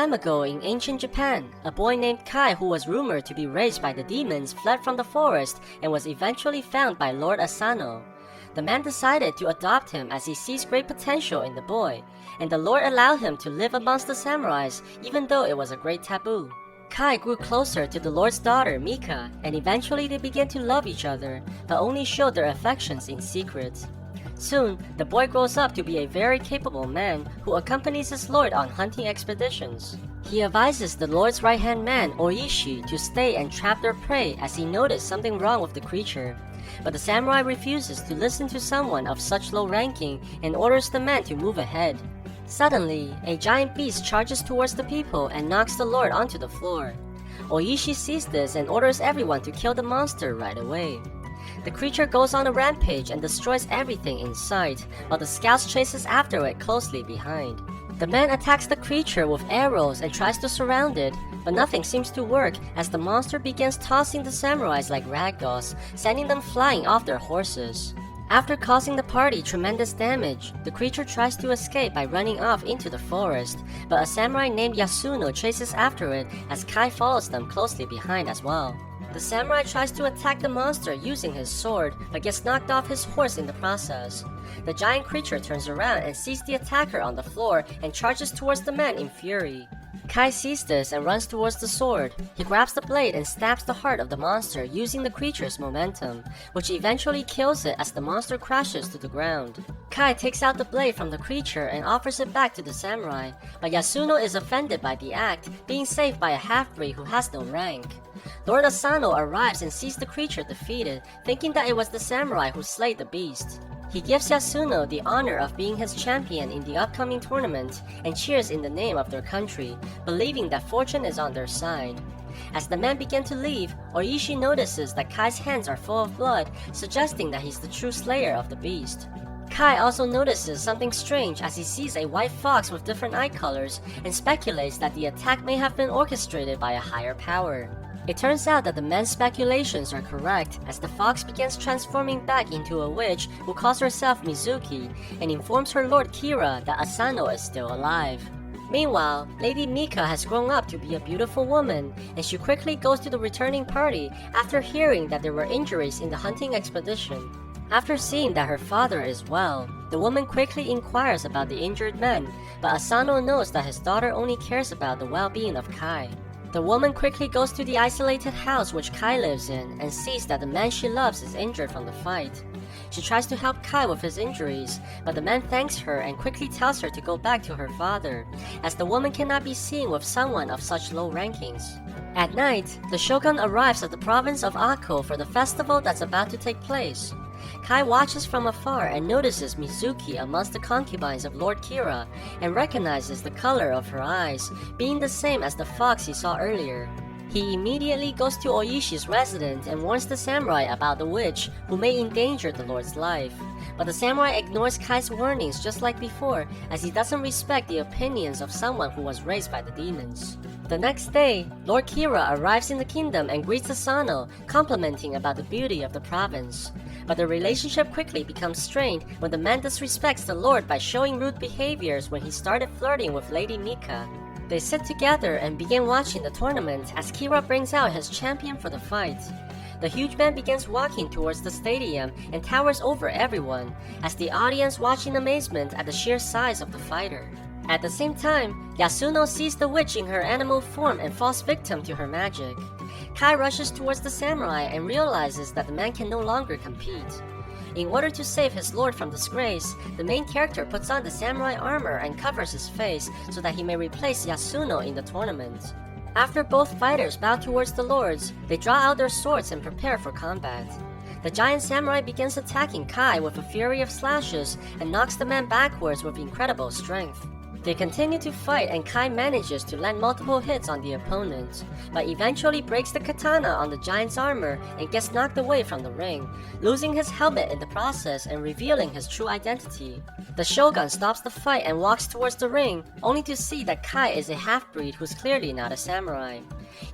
time ago in ancient Japan, a boy named Kai who was rumored to be raised by the demons fled from the forest and was eventually found by Lord Asano. The man decided to adopt him as he sees great potential in the boy, and the Lord allowed him to live amongst the samurais even though it was a great taboo. Kai grew closer to the Lord's daughter, Mika, and eventually they began to love each other, but only showed their affections in secret. Soon, the boy grows up to be a very capable man who accompanies his lord on hunting expeditions. He advises the Lord's right-hand man, Oishi, to stay and trap their prey as he noticed something wrong with the creature. But the samurai refuses to listen to someone of such low ranking and orders the man to move ahead. Suddenly, a giant beast charges towards the people and knocks the Lord onto the floor. Oishi sees this and orders everyone to kill the monster right away. The creature goes on a rampage and destroys everything in sight, while the scouts chases after it closely behind. The man attacks the creature with arrows and tries to surround it, but nothing seems to work as the monster begins tossing the samurais like ragdolls, sending them flying off their horses. After causing the party tremendous damage, the creature tries to escape by running off into the forest, but a samurai named Yasuno chases after it as Kai follows them closely behind as well. The samurai tries to attack the monster using his sword, but gets knocked off his horse in the process. The giant creature turns around and sees the attacker on the floor and charges towards the man in fury. Kai sees this and runs towards the sword. He grabs the blade and stabs the heart of the monster using the creature's momentum, which eventually kills it as the monster crashes to the ground. Kai takes out the blade from the creature and offers it back to the samurai, but Yasuno is offended by the act, being saved by a half-breed who has no rank. Lord Asano arrives and sees the creature defeated, thinking that it was the samurai who slayed the beast. He gives Yasuno the honor of being his champion in the upcoming tournament and cheers in the name of their country, believing that fortune is on their side. As the men begin to leave, Oishi notices that Kai's hands are full of blood, suggesting that he's the true slayer of the beast. Kai also notices something strange as he sees a white fox with different eye colors and speculates that the attack may have been orchestrated by a higher power. It turns out that the men's speculations are correct as the fox begins transforming back into a witch who calls herself Mizuki and informs her lord Kira that Asano is still alive. Meanwhile, Lady Mika has grown up to be a beautiful woman, and she quickly goes to the returning party after hearing that there were injuries in the hunting expedition. After seeing that her father is well, the woman quickly inquires about the injured men, but Asano knows that his daughter only cares about the well-being of Kai. The woman quickly goes to the isolated house which Kai lives in and sees that the man she loves is injured from the fight. She tries to help Kai with his injuries, but the man thanks her and quickly tells her to go back to her father, as the woman cannot be seen with someone of such low rankings. At night, the shogun arrives at the province of Ako for the festival that's about to take place. Kai watches from afar and notices Mizuki amongst the concubines of Lord Kira and recognizes the color of her eyes, being the same as the fox he saw earlier. He immediately goes to Oishi's residence and warns the samurai about the witch who may endanger the lord's life. But the samurai ignores Kai's warnings just like before, as he doesn't respect the opinions of someone who was raised by the demons. The next day, Lord Kira arrives in the kingdom and greets Asano, complimenting about the beauty of the province. But the relationship quickly becomes strained when the man disrespects the lord by showing rude behaviors when he started flirting with Lady Mika. They sit together and begin watching the tournament as Kira brings out his champion for the fight. The huge man begins walking towards the stadium and towers over everyone, as the audience watch in amazement at the sheer size of the fighter. At the same time, Yasuno sees the witch in her animal form and falls victim to her magic. Kai rushes towards the samurai and realizes that the man can no longer compete. In order to save his lord from disgrace, the main character puts on the samurai armor and covers his face so that he may replace Yasuno in the tournament. After both fighters bow towards the lords, they draw out their swords and prepare for combat. The giant samurai begins attacking Kai with a fury of slashes and knocks the man backwards with incredible strength. They continue to fight and Kai manages to land multiple hits on the opponent, but eventually breaks the katana on the giant's armor and gets knocked away from the ring, losing his helmet in the process and revealing his true identity. The shogun stops the fight and walks towards the ring, only to see that Kai is a half-breed who's clearly not a samurai.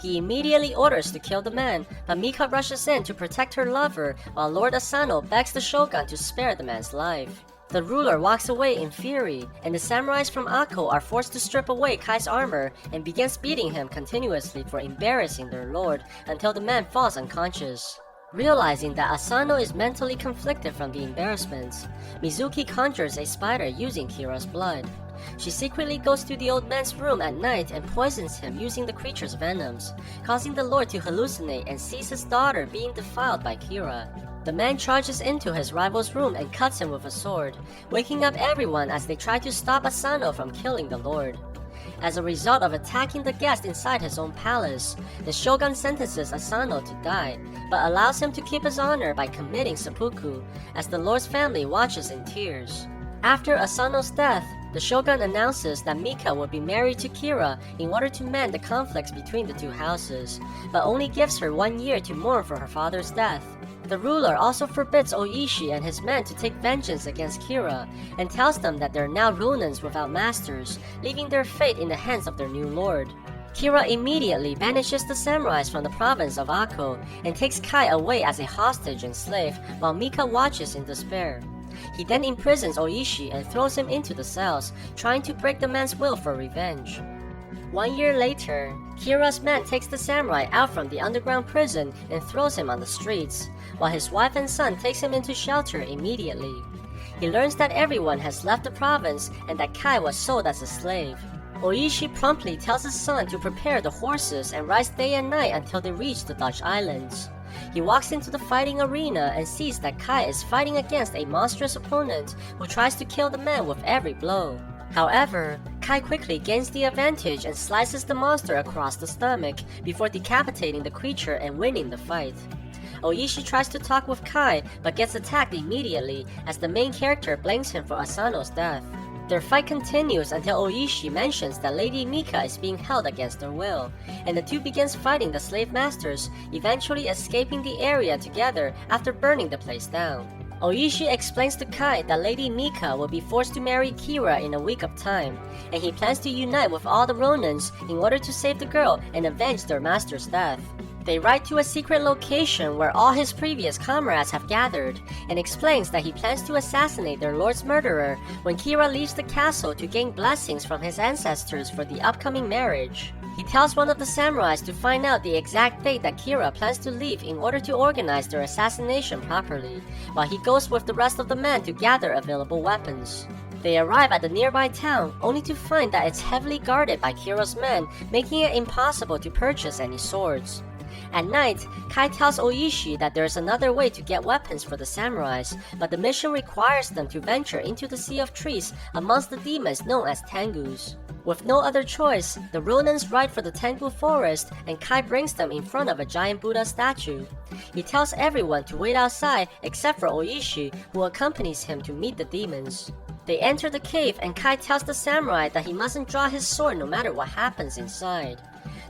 He immediately orders to kill the man, but Mika rushes in to protect her lover while Lord Asano begs the shogun to spare the man's life. The ruler walks away in fury, and the samurais from Akko are forced to strip away Kai's armor and begins beating him continuously for embarrassing their lord until the man falls unconscious. Realizing that Asano is mentally conflicted from the embarrassments, Mizuki conjures a spider using Kira's blood. She secretly goes to the old man's room at night and poisons him using the creature's venoms, causing the lord to hallucinate and sees his daughter being defiled by Kira. The man charges into his rival's room and cuts him with a sword, waking up everyone as they try to stop Asano from killing the lord. As a result of attacking the guest inside his own palace, the shogun sentences Asano to die, but allows him to keep his honor by committing seppuku, as the lord's family watches in tears. After Asano's death, the shogun announces that Mika will be married to Kira in order to mend the conflicts between the two houses, but only gives her 1 year to mourn for her father's death. The ruler also forbids Oishi and his men to take vengeance against Kira, and tells them that they're now Ronins without masters, leaving their fate in the hands of their new lord. Kira immediately banishes the samurais from the province of Akko, and takes Kai away as a hostage and slave, while Mika watches in despair. He then imprisons Oishi and throws him into the cells, trying to break the man's will for revenge. 1 year later, Kira's man takes the samurai out from the underground prison and throws him on the streets, while his wife and son takes him into shelter immediately. He learns that everyone has left the province and that Kai was sold as a slave. Oishi promptly tells his son to prepare the horses and rides day and night until they reach the Dutch islands. He walks into the fighting arena and sees that Kai is fighting against a monstrous opponent who tries to kill the man with every blow. However, Kai quickly gains the advantage and slices the monster across the stomach before decapitating the creature and winning the fight. Oishi tries to talk with Kai but gets attacked immediately as the main character blames him for Asano's death. Their fight continues until Oishi mentions that Lady Mika is being held against their will, and the two begins fighting the slave masters, eventually escaping the area together after burning the place down. Oishi explains to Kai that Lady Mika will be forced to marry Kira in a week of time, and he plans to unite with all the Ronins in order to save the girl and avenge their master's death. They ride to a secret location where all his previous comrades have gathered, and explains that he plans to assassinate their lord's murderer when Kira leaves the castle to gain blessings from his ancestors for the upcoming marriage. He tells one of the samurais to find out the exact date that Kira plans to leave in order to organize their assassination properly, while he goes with the rest of the men to gather available weapons. They arrive at the nearby town only to find that it's heavily guarded by Kira's men, making it impossible to purchase any swords. At night, Kai tells Oishi that there's another way to get weapons for the samurais, but the mission requires them to venture into the Sea of Trees amongst the demons known as Tengus. With no other choice, the Ronins ride for the Tengu forest, and Kai brings them in front of a giant Buddha statue. He tells everyone to wait outside except for Oishi, who accompanies him to meet the demons. They enter the cave, and Kai tells the samurai that he mustn't draw his sword no matter what happens inside.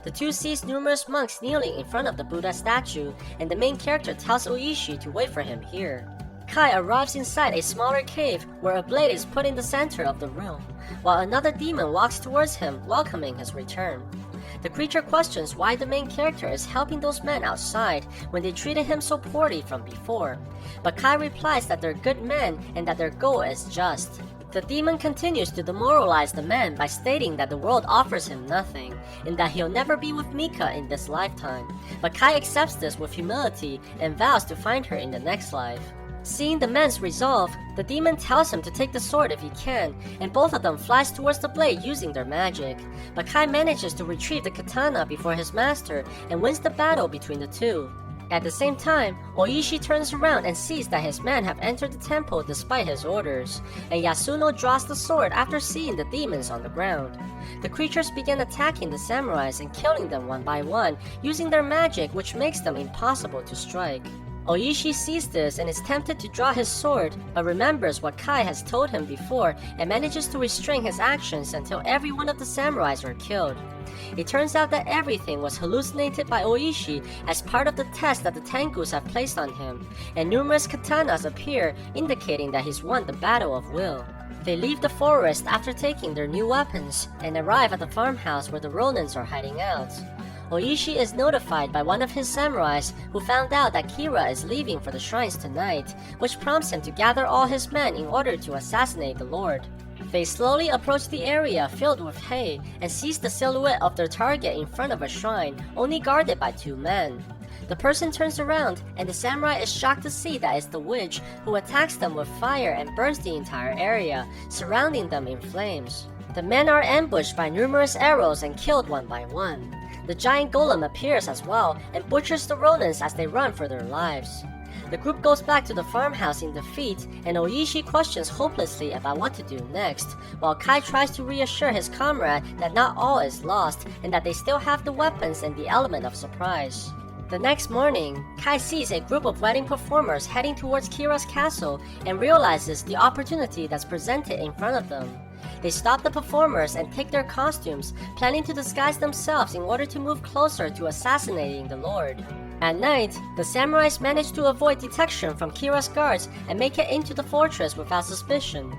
The two sees numerous monks kneeling in front of the Buddha statue, and the main character tells Oishi to wait for him here. Kai arrives inside a smaller cave where a blade is put in the center of the room, while another demon walks towards him, welcoming his return. The creature questions why the main character is helping those men outside when they treated him so poorly from before, but Kai replies that they're good men and that their goal is just. The demon continues to demoralize the man by stating that the world offers him nothing, and that he'll never be with Mika in this lifetime, but Kai accepts this with humility and vows to find her in the next life. Seeing the man's resolve, the demon tells him to take the sword if he can, and both of them flies towards the blade using their magic, but Kai manages to retrieve the katana before his master and wins the battle between the two. At the same time, Oishi turns around and sees that his men have entered the temple despite his orders, and Yasuno draws the sword after seeing the demons on the ground. The creatures begin attacking the samurais and killing them one by one, using their magic, which makes them impossible to strike. Oishi sees this and is tempted to draw his sword, but remembers what Kai has told him before and manages to restrain his actions until every one of the samurais are killed. It turns out that everything was hallucinated by Oishi as part of the test that the Tengus have placed on him, and numerous katanas appear, indicating that he's won the battle of will. They leave the forest after taking their new weapons, and arrive at the farmhouse where the Ronins are hiding out. Oishi is notified by one of his samurais who found out that Kira is leaving for the shrines tonight, which prompts him to gather all his men in order to assassinate the Lord. They slowly approach the area filled with hay and sees the silhouette of their target in front of a shrine, only guarded by 2 men. The person turns around, and the samurai is shocked to see that it's the witch, who attacks them with fire and burns the entire area, surrounding them in flames. The men are ambushed by numerous arrows and killed one by one. The giant golem appears as well and butchers the Ronins as they run for their lives. The group goes back to the farmhouse in defeat, and Oishi questions hopelessly about what to do next, while Kai tries to reassure his comrade that not all is lost and that they still have the weapons and the element of surprise. The next morning, Kai sees a group of wedding performers heading towards Kira's castle and realizes the opportunity that's presented in front of them. They stop the performers and take their costumes, planning to disguise themselves in order to move closer to assassinating the Lord. At night, the samurais manage to avoid detection from Kira's guards and make it into the fortress without suspicion.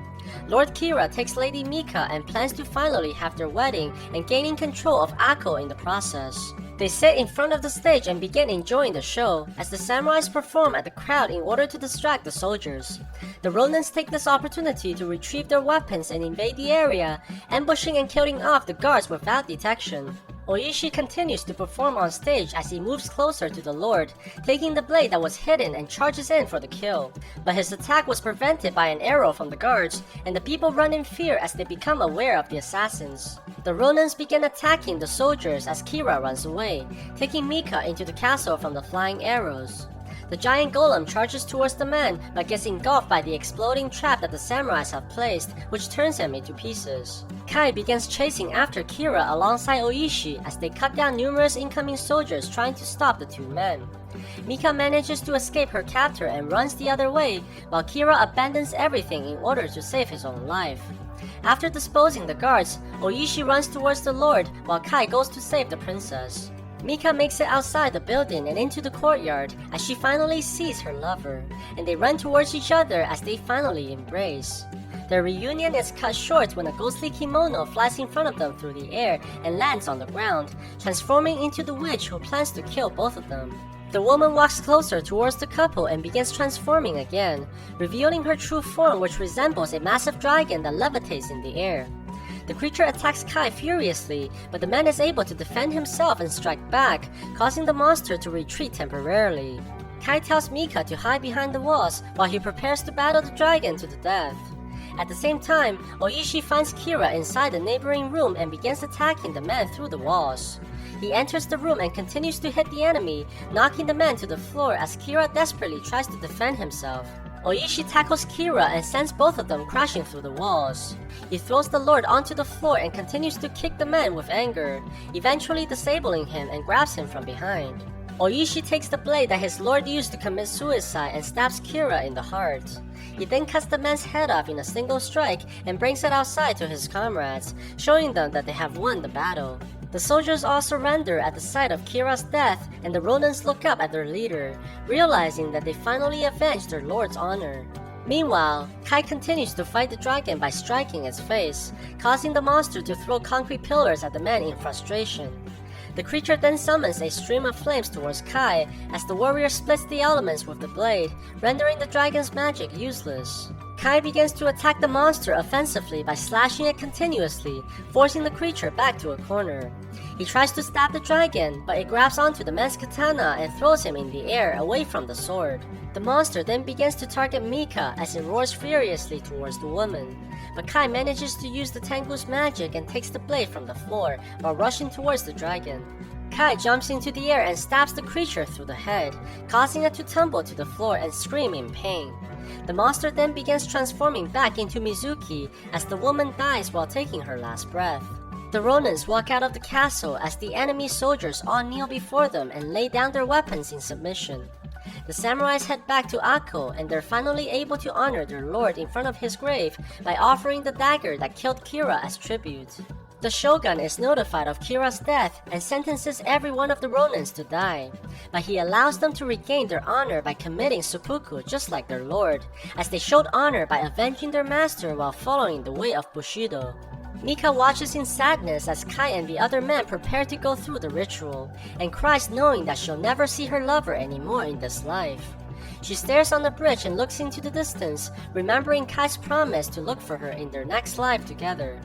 Lord Kira takes Lady Mika and plans to finally have their wedding and gaining control of Akko in the process. They sit in front of the stage and begin enjoying the show as the samurais perform at the crowd in order to distract the soldiers. The Ronins take this opportunity to retrieve their weapons and invade the area, ambushing and killing off the guards without detection. Oishi continues to perform on stage as he moves closer to the Lord, taking the blade that was hidden and charges in for the kill. But his attack was prevented by an arrow from the guards, and the people run in fear as they become aware of the assassins. The Ronins begin attacking the soldiers as Kira runs away, taking Mika into the castle from the flying arrows. The giant golem charges towards the man but gets engulfed by the exploding trap that the samurais have placed, which turns him into pieces. Kai begins chasing after Kira alongside Oishi as they cut down numerous incoming soldiers trying to stop the 2 men. Mika manages to escape her captor and runs the other way, while Kira abandons everything in order to save his own life. After disposing the guards, Oishi runs towards the Lord while Kai goes to save the princess. Mika makes it outside the building and into the courtyard as she finally sees her lover, and they run towards each other as they finally embrace. Their reunion is cut short when a ghostly kimono flies in front of them through the air and lands on the ground, transforming into the witch who plans to kill both of them. The woman walks closer towards the couple and begins transforming again, revealing her true form, which resembles a massive dragon that levitates in the air. The creature attacks Kai furiously, but the man is able to defend himself and strike back, causing the monster to retreat temporarily. Kai tells Mika to hide behind the walls while he prepares to battle the dragon to the death. At the same time, Oishi finds Kira inside the neighboring room and begins attacking the man through the walls. He enters the room and continues to hit the enemy, knocking the man to the floor as Kira desperately tries to defend himself. Oishi tackles Kira and sends both of them crashing through the walls. He throws the Lord onto the floor and continues to kick the man with anger, eventually disabling him and grabs him from behind. Oishi takes the blade that his Lord used to commit suicide and stabs Kira in the heart. He then cuts the man's head off in a single strike and brings it outside to his comrades, showing them that they have won the battle. The soldiers all surrender at the sight of Kira's death, and the Ronins look up at their leader, realizing that they finally avenged their lord's honor. Meanwhile, Kai continues to fight the dragon by striking its face, causing the monster to throw concrete pillars at the man in frustration. The creature then summons a stream of flames towards Kai as the warrior splits the elements with the blade, rendering the dragon's magic useless. Kai begins to attack the monster offensively by slashing it continuously, forcing the creature back to a corner. He tries to stab the dragon, but it grabs onto the man's katana and throws him in the air away from the sword. The monster then begins to target Mika as it roars furiously towards the woman. But Kai manages to use the Tengu's magic and takes the blade from the floor while rushing towards the dragon. Kai jumps into the air and stabs the creature through the head, causing it to tumble to the floor and scream in pain. The monster then begins transforming back into Mizuki as the woman dies while taking her last breath. The Ronins walk out of the castle as the enemy soldiers all kneel before them and lay down their weapons in submission. The samurais head back to Akko and they're finally able to honor their lord in front of his grave by offering the dagger that killed Kira as tribute. The shogun is notified of Kira's death and sentences every one of the Ronins to die, but he allows them to regain their honor by committing seppuku just like their lord, as they showed honor by avenging their master while following the way of Bushido. Mika watches in sadness as Kai and the other men prepare to go through the ritual, and cries knowing that she'll never see her lover anymore in this life. She stares on the bridge and looks into the distance, remembering Kai's promise to look for her in their next life together.